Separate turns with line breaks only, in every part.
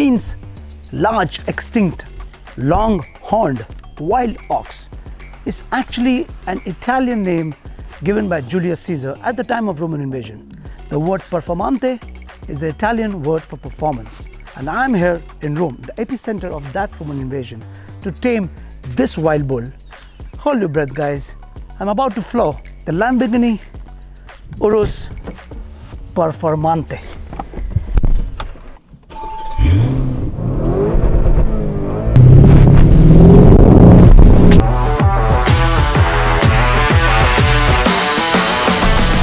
means large, extinct, long-horned wild ox. It's actually an Italian name given by Julius Caesar at the time of Roman invasion. The word performante is the Italian word for performance. And I'm here in Rome, the epicenter of that Roman invasion, to tame this wild bull. Hold your breath, guys. I'm about to floor the Lamborghini Urus Performante.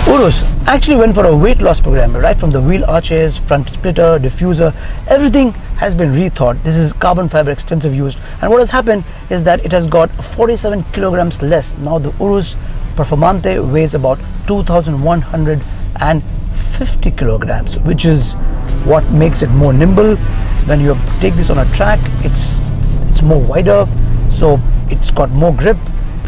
Urus actually went for a weight loss program, right from the wheel arches, front splitter, diffuser, everything has been rethought. This is carbon fiber extensive used, and what has happened is that it has got 47 kilograms less. Now the Urus Performante weighs about 2,150 kilograms, which is what makes it more nimble. When you take this on a track, it's more wider, so it's got more grip.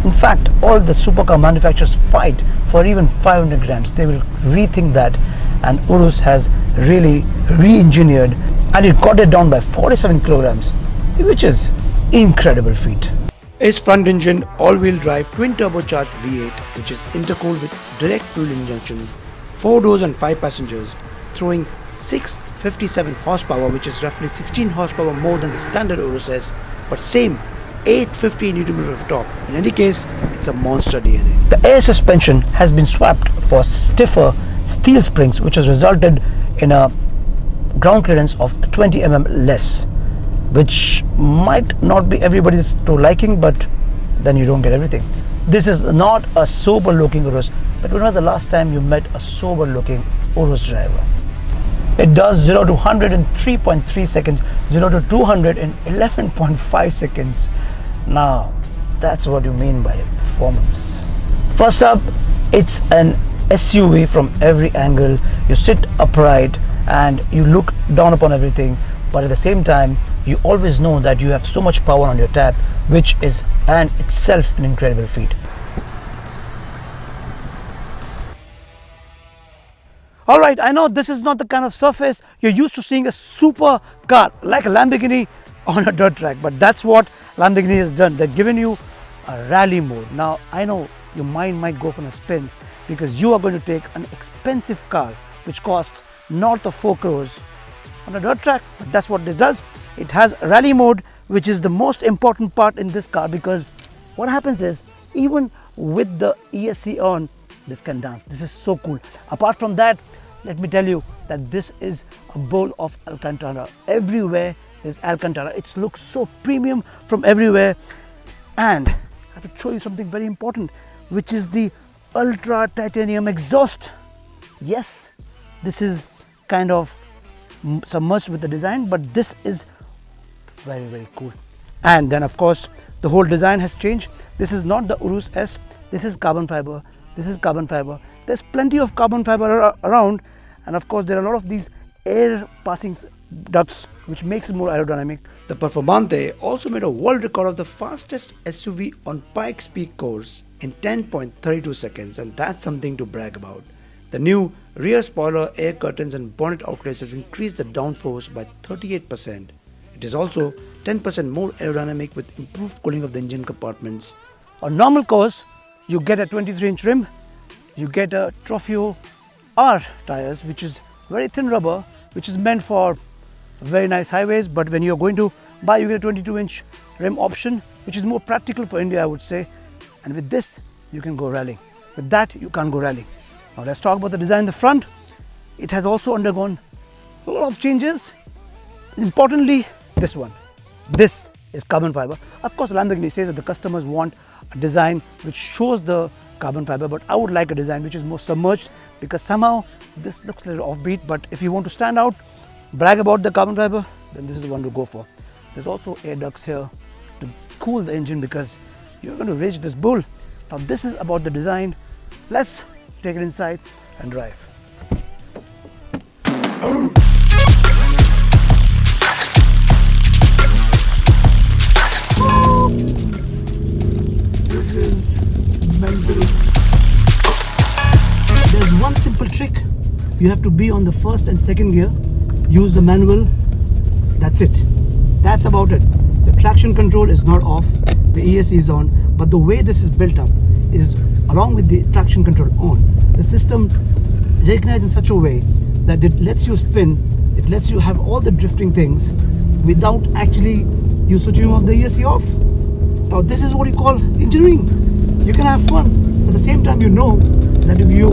In fact, all the supercar manufacturers fight for even 500 grams. They will rethink that, and Urus has really re-engineered, and it got it down by 47 kilograms, which is incredible feat. Its front engine all-wheel drive twin turbocharged V8, which is intercooled with direct fuel injection, 4 doors and 5 passengers, throwing 657 horsepower, which is roughly 16 horsepower more than the standard Urus S, but same 850 Nm of torque. In any case, it's a monster DNA. The air suspension has been swapped for stiffer steel springs, which has resulted in a ground clearance of 20 mm less, which might not be everybody's to liking, but then you don't get everything. This is not a sober looking Urus, but when was the last time you met a sober looking Urus driver? It does 0 to 100 in 3.3 seconds, 0 to 200 in 11.5 seconds. Now, that's what you mean by performance. First up, it's an SUV from every angle. You sit upright and you look down upon everything, but at the same time, you always know that you have so much power on your tap, which is itself an incredible feat. Alright, I know this is not the kind of surface you're used to seeing a super car like a Lamborghini on a dirt track, but that's what Lamborghini has done. They've given you a rally mode. Now, I know your mind might go for a spin because you are going to take an expensive car which costs north of 4 crores on a dirt track, but that's what it does. It has rally mode, which is the most important part in this car, because what happens is, even with the ESC on, this can dance. This is so cool. Apart from that, let me tell you that this is a bowl of Alcantara. Everywhere is Alcantara. It looks so premium from everywhere. And I have to show you something very important, which is the ultra titanium exhaust. Yes, this is kind of submerged with the design, but this is very, very cool. And then of course, the whole design has changed. This is not the Urus S. This is carbon fiber. This is carbon fiber. There's plenty of carbon fiber around, and of course there are a lot of these air passing ducts, which makes it more aerodynamic. The Performante also made a world record of the fastest SUV on Pikes Peak course in 10.32 seconds, and that's something to brag about. The new rear spoiler, air curtains and bonnet outlets has increased the downforce by 38%. It is also 10% more aerodynamic with improved cooling of the engine compartments. On normal course, you get a 23-inch rim, you get a Trofeo R tires, which is very thin rubber, which is meant for very nice highways, but when you're going to buy, you get a 22-inch rim option, which is more practical for India, I would say. And with this, you can go rallying. With that, you can't go rallying. Now let's talk about the design in the front. It has also undergone a lot of changes. Importantly, this one. This is carbon fiber. Of course, Lamborghini says that the customers want a design which shows the carbon fiber, but I would like a design which is more submerged, because somehow this looks a little offbeat. But if you want to stand out, brag about the carbon fiber, then this is the one to go for. There's also air ducts here to cool the engine, because you're going to rage this bull. Now this is about the design. Let's take it inside and drive. This is mental. There's one simple trick. You have to be on the first and second gear. Use the manual. That's That's it. That's about it. The traction control is not off, the ESC is on, but the way this is built up is, along with the traction control on, the system recognized in such a way that it lets you spin, it lets you have all the drifting things without actually you switching off the ESC off. Now this is what you call engineering. You can have fun. At the same time, you know that if you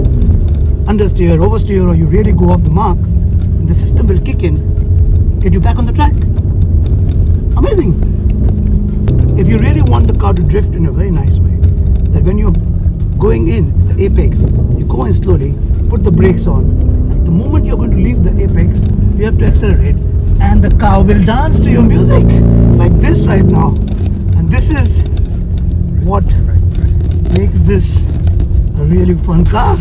understeer, oversteer, or you really go off the mark, the system will kick in, get you back on the track. Amazing. If you really want the car to drift in a very nice way, that when you're going in the apex, you go in slowly, put the brakes on. At the moment you're going to leave the apex, you have to accelerate, and the car will dance to your music like this right now. And this is what makes this a really fun car.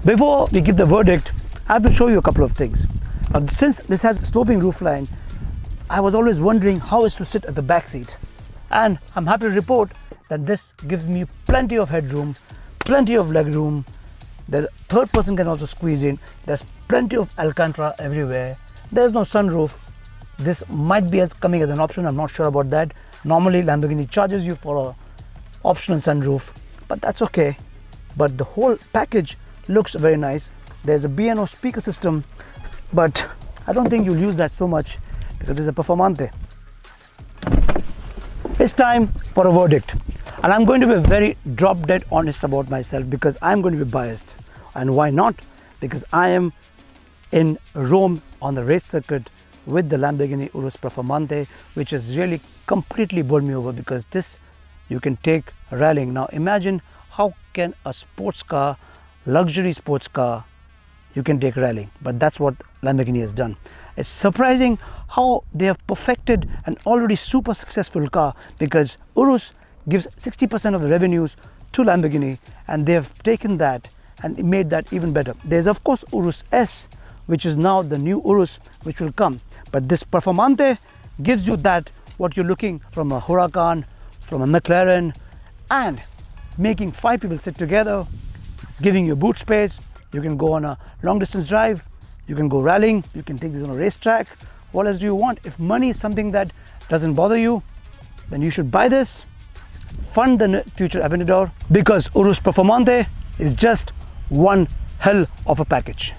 Before we give the verdict, I have to show you a couple of things. Now, since this has a sloping roofline, I was always wondering how is to sit at the back seat. And I'm happy to report that this gives me plenty of headroom, plenty of leg room. The third person can also squeeze in. There's plenty of Alcantara everywhere. There's no sunroof. This might be coming as an option, I'm not sure about that. Normally Lamborghini charges you for an optional sunroof, but that's okay. But the whole package looks very nice. There's a B&O speaker system, but I don't think you'll use that so much because it's a Performante. It's time for a verdict, and I'm going to be very drop dead honest about myself because I'm going to be biased. And why not? Because I am in Rome on the race circuit with the Lamborghini Urus Performante, which has really completely bowled me over because this you can take rallying. Now imagine how can a sports car, luxury sports car, you can take rallying, but that's what Lamborghini has done. It's surprising how they have perfected an already super successful car, because Urus gives 60% of the revenues to Lamborghini, and they have taken that and made that even better. There's of course Urus S, which is now the new Urus which will come, but this Performante gives you that what you're looking from a Huracan, from a McLaren, and making 5 people sit together, giving you boot space. You can go on a long distance drive, you can go rallying, you can take this on a racetrack. What else do you want? If money is something that doesn't bother you, then you should buy this, fund the future Aventador, because Urus Performante is just one hell of a package.